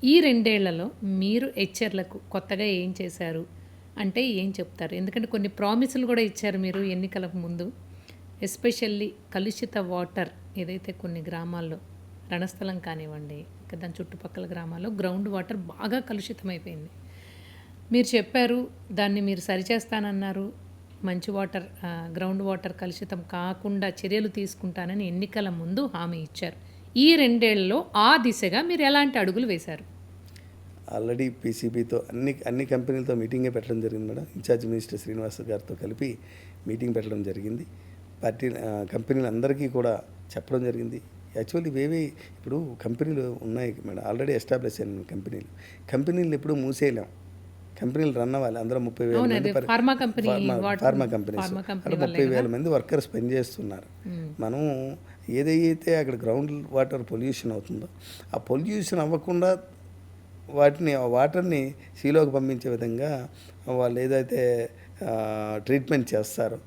ఈ 2 ఏళ్లలో మీరు హెచ్‌ఆర్‌లకు కొత్తగా ఏం చేశారు? అంటే ఏం చెప్తారు? ఎందుకంటే కొన్ని ప్రామిస్‌లు గూడా ఇచ్చారు మీరు ఎన్నికలకు ముందు. ఎస్పెషల్లీ కలుషిత వాటర్ ఏదైతే కొన్ని గ్రామాల్లో రణస్థలం కానివ్వండి, ఇంకా దాని చుట్టుపక్కల గ్రామాల్లో గ్రౌండ్ వాటర్ బాగా కలుషితమైపోయింది. మీరు చెప్పారు, దాన్ని మీరు సరిచేస్తానన్నారు. మంచి వాటర్ గ్రౌండ్ వాటర్ కలుషితం కాకుండా చర్యలు తీసుకుంటానని ఎన్నికల ముందు హామీ ఇచ్చారు. ఈ 2 ఏళ్లలో ఆ దిశగా మీరు ఎలాంటి అడుగులు వేశారు? ఆల్రెడీ పీసీబీతో అన్ని కంపెనీలతో మీటింగే పెట్టడం జరిగింది మేడం. ఇన్ఛార్జ్ మినిస్టర్ శ్రీనివాస్ గారితో కలిపి మీటింగ్ పెట్టడం జరిగింది. కంపెనీలందరికీ కూడా చెప్పడం జరిగింది. యాక్చువల్లీ ఇవేవి ఇప్పుడు కంపెనీలు ఉన్నాయి మేడం, ఆల్రెడీ ఎస్టాబ్లిష్ అయిన కంపెనీలు ఎప్పుడు మూసేయలేం. కంపెనీలు రన్ అవ్వాలి. అందులో 30,000 మంది ఫార్మా కంపెనీస్ అంటే 30,000 మంది వర్కర్స్ పనిచేస్తున్నారు. మనం ఏదైతే అక్కడ గ్రౌండ్ వాటర్ పొల్యూషన్ అవుతుందో ఆ పొల్యూషన్ అవ్వకుండా వాటర్ని సీలోకి పంపించే విధంగా వాళ్ళు ఏదైతే ట్రీట్మెంట్ చేస్తారో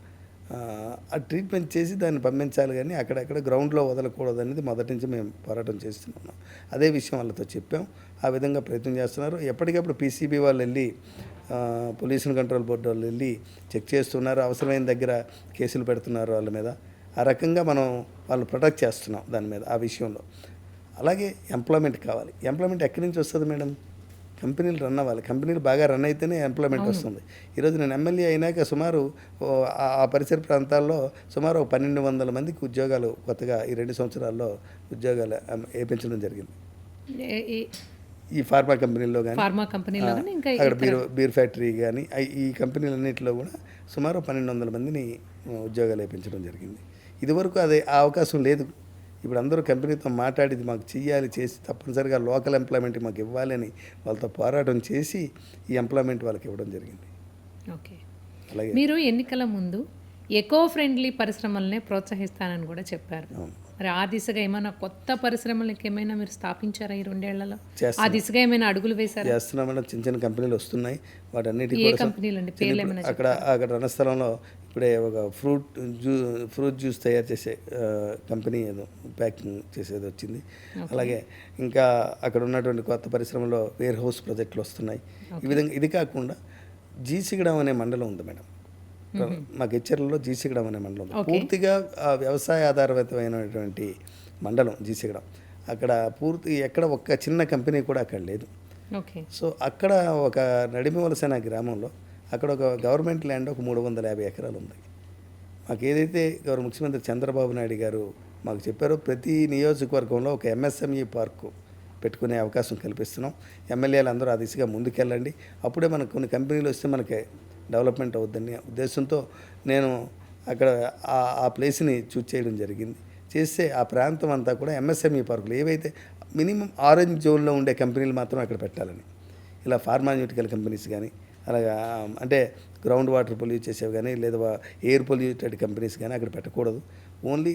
ఆ ట్రీట్మెంట్ చేసి దాన్ని పంపించాలి, కానీ అక్కడక్కడ గ్రౌండ్లో వదలకూడదు అనేది మొదటి నుంచి మేము పోరాటం చేస్తున్నాం. అదే విషయం వాళ్ళతో చెప్పాం. ఆ విధంగా ప్రయత్నం చేస్తున్నారు. ఎప్పటికప్పుడు పీసీబీ వాళ్ళు వెళ్ళి పొల్యూషన్ కంట్రోల్ బోర్డు వాళ్ళు వెళ్ళి చెక్ చేస్తున్నారు. అవసరమైన దగ్గర కేసులు పెడుతున్నారు వాళ్ళ మీద. ఆ రకంగా మనం వాళ్ళు ప్రొటెక్ట్ చేస్తున్నాం దాని మీద, ఆ విషయంలో. అలాగే ఎంప్లాయ్మెంట్ కావాలి. ఎంప్లాయ్మెంట్ ఎక్కడి నుంచి వస్తుంది మేడం? కంపెనీలు రన్ అవ్వాలి. కంపెనీలు బాగా రన్ అయితేనే ఎంప్లాయ్మెంట్ వస్తుంది. ఈరోజు నేను ఎమ్మెల్యే అయినాక సుమారు ఆ పరిసర ప్రాంతాల్లో సుమారు 1,200 మందికి ఉద్యోగాలు కొత్తగా ఈ 2 సంవత్సరాల్లో ఉద్యోగాలు వేయించడం జరిగింది. ఈ ఫార్మా కంపెనీల్లో కానీ అక్కడ బీర్ ఫ్యాక్టరీ కానీ ఈ కంపెనీలన్నింటిలో కూడా సుమారు 1,200 మందిని ఉద్యోగాలు వేయించడం జరిగింది. ఇదివరకు ఆ అవకాశం లేదు. ఇప్పుడు అందరూ కంపెనీతో మాట్లాడి మాకు చేసి తప్పనిసరిగా లోకల్ ఎంప్లాయ్మెంట్ మాకు ఇవ్వాలని వాళ్ళతో పోరాటం చేసి ఈ ఎంప్లాయ్మెంట్ వాళ్ళకి ఇవ్వడం జరిగింది. ఓకే. అలాగే మీరు ఎన్నికల ముందు ఎకో ఫ్రెండ్లీ పరిశ్రమలనే ప్రోత్సహిస్తానని కూడా చెప్పారు. మరి ఆ దిశగా ఏమైనా కొత్త పరిశ్రమలకు ఏమైనా మీరు స్థాపించారా ఈ 2 ఏళ్లలో? ఆ దిశగా ఏమైనా అడుగులు వేశారా? చేస్తున్నామన్నా. చిన్న కంపెనీలు వస్తున్నాయి. వాటన్నిటి కంపెనీలు అండి? పేర్లు ఏమైనా? అక్కడ రణస్థలంలో ఇప్పుడే ఒక ఫ్రూట్ జ్యూస్ తయారు చేసే కంపెనీ ఏదో ప్యాకింగ్ చేసేది వచ్చింది. అలాగే ఇంకా అక్కడ ఉన్నటువంటి కొత్త పరిశ్రమలో వేర్ హౌస్ ప్రాజెక్టులు వస్తున్నాయి. ఈ విధంగా ఇది కాకుండా జీసిగడం అనే మండలం ఉంది మేడం. మాకు హెచ్చర్లలో జీసిగడం అనే మండలం ఉంది. పూర్తిగా వ్యవసాయ ఆధారితమైనటువంటి మండలం జీసిగడం. అక్కడ ఎక్కడ ఒక్క చిన్న కంపెనీ కూడా అక్కడ లేదు. సో అక్కడ ఒక నడిమివలసిన గ్రామంలో అక్కడ ఒక గవర్నమెంట్ ల్యాండ్ ఒక 350 ఎకరాలు ఉంది. మాకు ఏదైతే ముఖ్యమంత్రి చంద్రబాబు నాయుడు గారు మాకు చెప్పారో ప్రతి నియోజకవర్గంలో ఒక ఎంఎస్ఎంఈ పార్కు పెట్టుకునే అవకాశం కల్పిస్తున్నాం. ఎమ్మెల్యేలు అందరూ ఆ దిశగా ముందుకెళ్ళండి, అప్పుడే మనకు కొన్ని కంపెనీలు వస్తే మనకి డెవలప్మెంట్ అవుతుందని ఉద్దేశంతో నేను అక్కడ ఆ ప్లేస్ని చూస్ చేయడం జరిగింది. చేస్తే ఆ ప్రాంతం అంతా కూడా ఎంఎస్ఎంఈ పార్కులు ఏవైతే మినిమం ఆరెంజ్ జోన్లో ఉండే కంపెనీలు మాత్రం అక్కడ పెట్టాలని, ఇలా ఫార్మాన్యూటికల్ కంపెనీస్ కానీ అలాగా అంటే గ్రౌండ్ వాటర్ పొల్యూట్ చేసేవి కానీ లేదా ఎయిర్ పొల్యూటెడ్ కంపెనీస్ కానీ అక్కడ పెట్టకూడదు. ఓన్లీ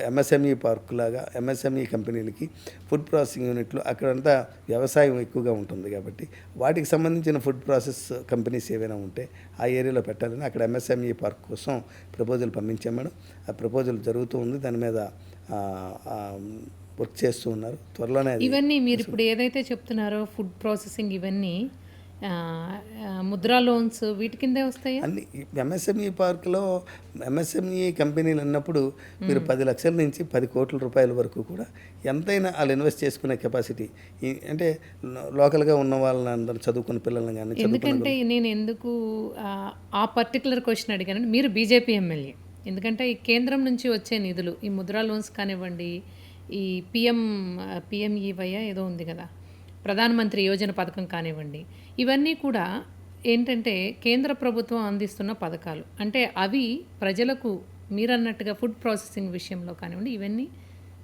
ఎంఎస్ఎంఈ పార్క్ లాగా ఎంఎస్ఎంఈ కంపెనీలకి ఫుడ్ ప్రాసెసింగ్ యూనిట్లు అక్కడంతా వ్యవసాయం ఎక్కువగా ఉంటుంది కాబట్టి వాటికి సంబంధించిన ఫుడ్ ప్రాసెస్ కంపెనీస్ ఏవైనా ఉంటే ఆ ఏరియాలో పెట్టాలని అక్కడ ఎంఎస్ఎంఈ పార్క్ కోసం ప్రపోజల్ పంపించాం మేడం. ఆ ప్రపోజల్ జరుగుతూ ఉంది. దాని మీద వర్క్ చేస్తూ ఉన్నారు. త్వరలోనే ఇవన్నీ మీరు ఇప్పుడు ఏదైతే చెప్తున్నారో ఫుడ్ ప్రాసెసింగ్ ఇవన్నీ ముద్రా లోన్స్ వీటి కిందే వస్తాయి. అన్ని ఎంఎస్ఎంఈ పార్క్లో ఎంఎస్ఎంఈ కంపెనీలు అన్నప్పుడు మీరు 10 లక్షల నుంచి 10 కోట్ల రూపాయల వరకు కూడా ఎంతైనా వాళ్ళు ఇన్వెస్ట్ చేసుకునే కెపాసిటీ, అంటే లోకల్గా ఉన్న వాళ్ళని అందరూ చదువుకున్న పిల్లల్ని కానీ. ఎందుకంటే నేను ఎందుకు ఆ పర్టికులర్ క్వశ్చన్ అడిగానంటే, మీరు బీజేపీ ఎమ్మెల్యే. ఎందుకంటే ఈ కేంద్రం నుంచి వచ్చే నిధులు ఈ ముద్రా లోన్స్ కానివ్వండి, ఈ పిఎంఈవై ఏదో ఉంది కదా, ప్రధానమంత్రి యోజన పథకం కానివ్వండి, ఇవన్నీ కూడా ఏంటంటే కేంద్ర ప్రభుత్వం అందిస్తున్న పథకాలు. అంటే అవి ప్రజలకు మీరన్నట్టుగా ఫుడ్ ప్రాసెసింగ్ విషయంలో కానివ్వండి, ఇవన్నీ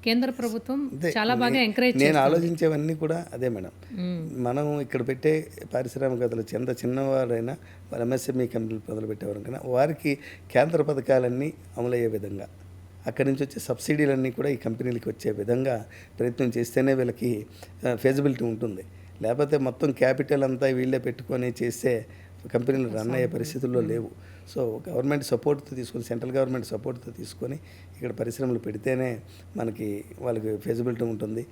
కేంద్ర ప్రభుత్వం చాలా బాగా ఎంకరేజ్ చేస్తుంది. నేను ఆలోచించేవన్నీ కూడా అదే మేడం. మనం ఇక్కడ పెట్టే పారిశ్రామికవేత్తలు చిన్నవారైనా వాళ్ళ ఎంఎస్ఎంఈ కంపెనీలు మొదలు పెట్టేవారు కన్నా వారికి కేంద్ర పథకాలన్నీ అమలయ్యే విధంగా అక్కడి నుంచి వచ్చే సబ్సిడీలన్నీ కూడా ఈ కంపెనీలకి వచ్చే విధంగా ప్రయత్నం చేస్తేనే వీళ్ళకి ఫెజిబిలిటీ ఉంటుంది. లేకపోతే మొత్తం క్యాపిటల్ అంతా వీళ్ళే పెట్టుకొని చేస్తే కంపెనీలు రన్ అయ్యే పరిస్థితుల్లో లేవు. సో గవర్నమెంట్ సపోర్ట్తో తీసుకొని, సెంట్రల్ గవర్నమెంట్ సపోర్ట్తో తీసుకొని ఇక్కడ పరిశ్రమలు పెడితేనే మనకి వాళ్ళకి ఫెజిబిలిటీ ఉంటుంది.